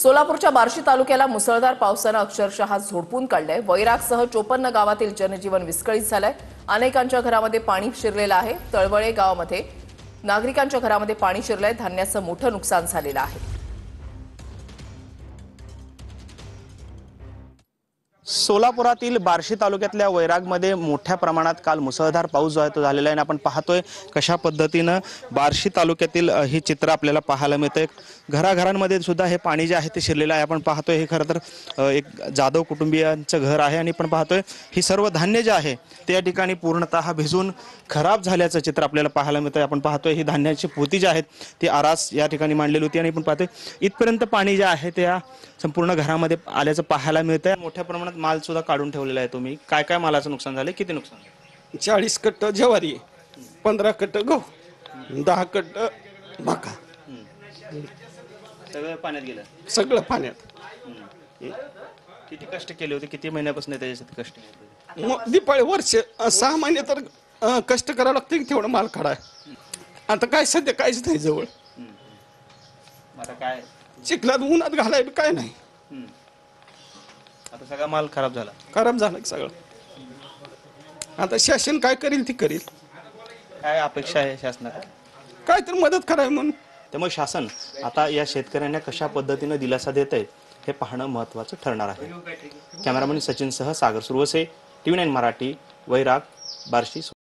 सोलापूरच्या बार्शी तालुक्याला मुसळधार पावसानं अक्षरशः झोडपून काढलंय। वैरागसह 54 गावातील जनजीवन विस्कळीत झालंय। अनेकांच्या घरामध्ये पाणी शिरलेलं आहे। तळवळे गावामध्ये नागरिकांच्या घरामध्ये पाणी शिरलंय। धान्याचं मोठं नुकसान झालेलं आहे। सोलापुरातील बार्शी तालुक्यातल्या वैरागमध्ये मोठ्या प्रमाणात काल मुसळधार पाऊस जो आहे तो झालेला आहे आणि आपण पाहतोय कशा पद्धतीनं बार्शी तालुक्यातील ही चित्र आपल्याला पाहायला मिळते। घराघरांमध्ये सुद्धा हे पाणी जे आहे ते शिरलेलं आहे। आपण पाहतोय हे खरं तर एक जाधव कुटुंबियांचं घर आहे आणि आपण पाहतोय ही सर्व धान्य जे आहे ते या ठिकाणी पूर्णतः भिजून खराब झाल्याचं चित्र आपल्याला पाहायला मिळतंय। आपण पाहतोय ही धान्याची पोती जी आहेत ती आरास या ठिकाणी मांडलेली होती आणि आपण पाहतोय इथपर्यंत पाणी जे आहे ते या संपूर्ण घरामध्ये आल्याचं पाहायला मिळतंय। मोठ्या प्रमाणात माल सुद्धा काढून ठेवलेला आहे। तुम्ही काय काय मालाचं नुकसान झालं, किती नुकसान झालं? 40 कट्ट ज्वारी, 15 कट्ट गहू, 10 कट्ट मका, सगळं पाण्यात गेलं। सगळं पाण्यात। किती कष्ट केले होते, किती महिन्यापासून त्याच्यासाठी कष्ट केले? दिपाळी वर्ष 6 महिने तर कष्ट करावं लागतं की तेवढं माल काढाय। आता काय सध्या काहीच नाही जवळ। आता काय चिखलात उन्हात घालाय काय नाही। आता सगळा माल खराब झाला, खराब झालं सगळं। आता शासन काय करेल ती करेल। काय अपेक्षा आहे शासनाला? काय तर मदत करावी म्हणून। त्यामुळे शासन आता या शेतकऱ्यांना कशा पद्धतीने दिलासा देत आहे हे पाहणं महत्त्वाचं ठरणार आहे। कॅमेरामन सचिन सह सागर सुरवसे, TV9 मराठी, वैराग, बार्शी।